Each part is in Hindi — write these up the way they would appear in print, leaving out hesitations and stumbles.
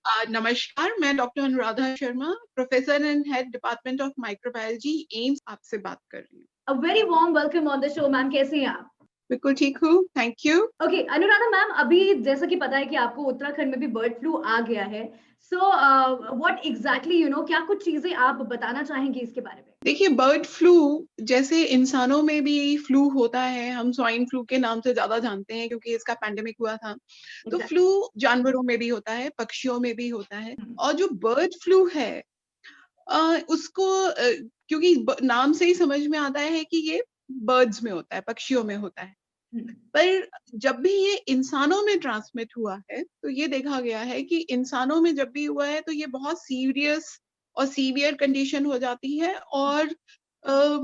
नमस्कार, मैं doctor Anuradha Sharma, professor and head department of microbiology, AIIMS आपसे बात कर रही हूँ। A very warm welcome on the show, ma'am. कैसी हैं आप? बिल्कुल ठीक हूँ, thank you. Okay, Anuradha ma'am, अभी जैसा कि पता है कि आपको उत्तराखंड में भी बर्ड फ्लू आ गया है। सो व्हाट एग्जैक्टली क्या कुछ चीजें आप बताना चाहेंगी इसके बारे में? देखिए, बर्ड फ्लू जैसे इंसानों में भी फ्लू होता है, हम स्वाइन फ्लू के नाम से ज़्यादा जानते हैं क्योंकि इसका पैंडेमिक हुआ था। तो एग्जैक्टली। फ्लू जानवरों में भी होता है, पक्षियों में भी होता है हुँ, और जो बर्ड फ्लू है उसको क्योंकि नाम से ही समझ में आता है कि ये बर्ड्स में होता है, पक्षियों में होता है। हुँ, पर जब भी ये इंसानों में ट्रांसमिट हुआ है, तो ये देखा गया है कि इंसानों में जब भी हुआ है, तो ये बहुत सीरियस और सीवियर कंडीशन हो जाती है और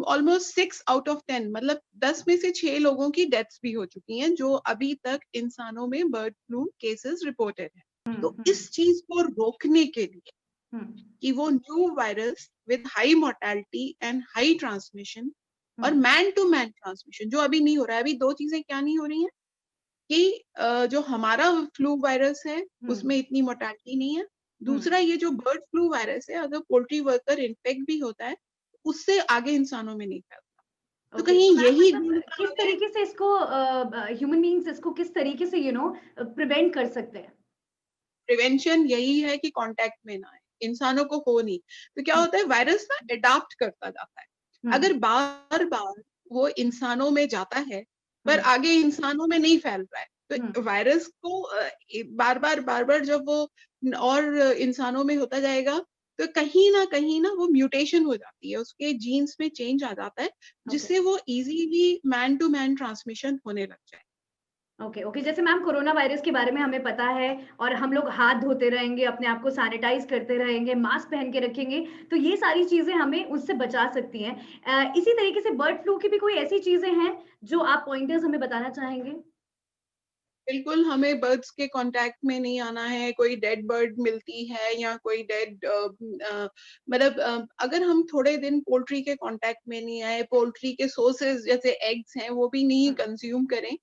ऑलमोस्ट 6 आउट ऑफ 10 मतलब 10 में से 6 लोगों की डेथ्स भी हो चुकी हैं, जो अभी तक इंसानों में बर्ड फ्लू केसेस रिपोर्टेड हैं। हुँ, तो हुँ, इस चीज़ को रोकने के लिए हुँ, कि वो new virus with high mortality and high transmission हुँ, और मैन टू मैन ट्रांसमिशन जो अभी नहीं हो रहा है, अभी 2 चीज़ें क्या नहीं हो रही हैं कि जो हमारा फ्लू वायरस है, हुँ, उसमें इतनी मोर्टेलिटी नहीं है। हुँ। दूसरा ये जो बर्ड फ्लू वायरस है, अगर पोल्ट्री वर्कर इन्फेक्ट भी होता है, उससे आगे इंसानों में नहीं फैलता। तो ओके, कहीं तो मैम यही मतलब गुण किस कहाँ है? तरीके से इसको ह्यूमन बीइंग्स इसको किस तरीके से प्रिवेंट कर सकते हैं? प्रिवेंशन यही है कि कॉन्टैक्ट में ना आए, इंसानों को हो नहीं। तो क्या हुँ, होता है वायरस ना एडॉप्ट करता जाता है। हुँ, अगर बार-बार वो इंसानों में जाता है, पर हुँ, आगे इंसानों में नहीं फैल रहा है, हुँ, तो वायरस को बार-बार जब वो और इंसानों में होता जाएगा, तो कहीं न वो म्यूटेशन हो जाती है, उसके जीन्स में चेंज आ जाता है, ओके। जिससे वो easily man to man transmission होने लग जाए। Okay, okay. जैसे मैम कोरोना वायरस के बारे में हमें पता है और हम लोग हाथ धोते रहेंगे, अपने आप को सैनिटाइज़ करते रहेंगे, मास्क पहन के रखेंगे, तो ये सारी चीज़ें हमें उससे बचा सकती हैं। इसी तरीके से बर्ड फ्लू की भी कोई ऐसी चीज़ें हैं, जो आप पॉइंटर्स हमें बताना चाहेंगे? बिल्कुल, हमें बर्ड्स के कॉन्टैक्ट में नहीं आना है, कोई डेड बर्ड मिलती है या कोई डेड मतलब अगर हम थोड़े दिन पोल्ट्री के कॉन्टैक्ट में नहीं आए, पोल्ट्री के सोर्सेज़ जैसे एग्स हैं, वो भी नहीं हुँ, कंज़्यूम करें,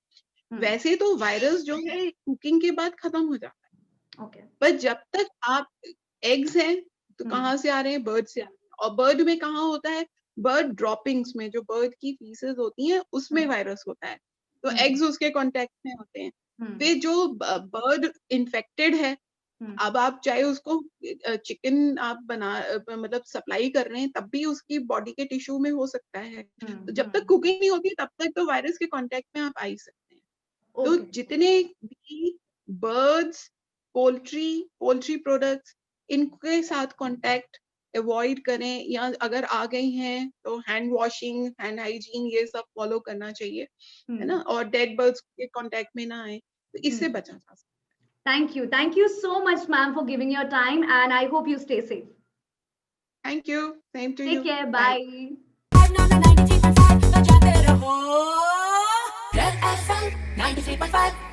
हुँ, वैसे तो वायरस जो है कुकिंग के बाद खत्म हो जाता है। ओके। पर जब तक आप एग्स हैं, तो हुँ, कहाँ से आ रहे हैं? बर्ड से आ रहे हैं और बर्ड में कहाँ होता है? बर्ड ड्रॉपिंग्स में, जो बर्ड की फीसेस होती हैं, हुँ, उसमें वायरस होता है। तो हुँ, एग्स उसके कॉन्टैक्ट में होते हैं। हुँ, फिर जो बर्ड इन्फेक्टेड है, हुँ, अब आप चाहे उसको चिकन आप मतलब सप्लाई कर रहे हैं, तब भी उसकी बॉडी के टिश्यू में हो सकता है। हुँ, तो जब तक हुँ, कुकिंग नहीं होती, तब तक तो वायरस के कॉन्टैक्ट में आप आ ही सकते हैं। तो ओके। जितने भी बर्ड्स, पोल्ट्री, पोल्ट्री प्रोडक्ट्स इनके साथ कॉन्टैक्ट अवॉइड करें या अगर आ गई हैं तो हैंड वॉशिंग, हैंड हाइजीन ये सब फॉलो करना चाहिए, हुँ, है ना? और डेड बर्ड्स के कॉन्टैक्ट में ना आएँ, तो हुँ। इससे बचा जा सकता है। Thank you so much, ma'am, for giving your time, and I hope you stay safe. Thank you, same to Take you, care. Bye. Bye. 93.5 बजाते रहो रेड एफएम 93.5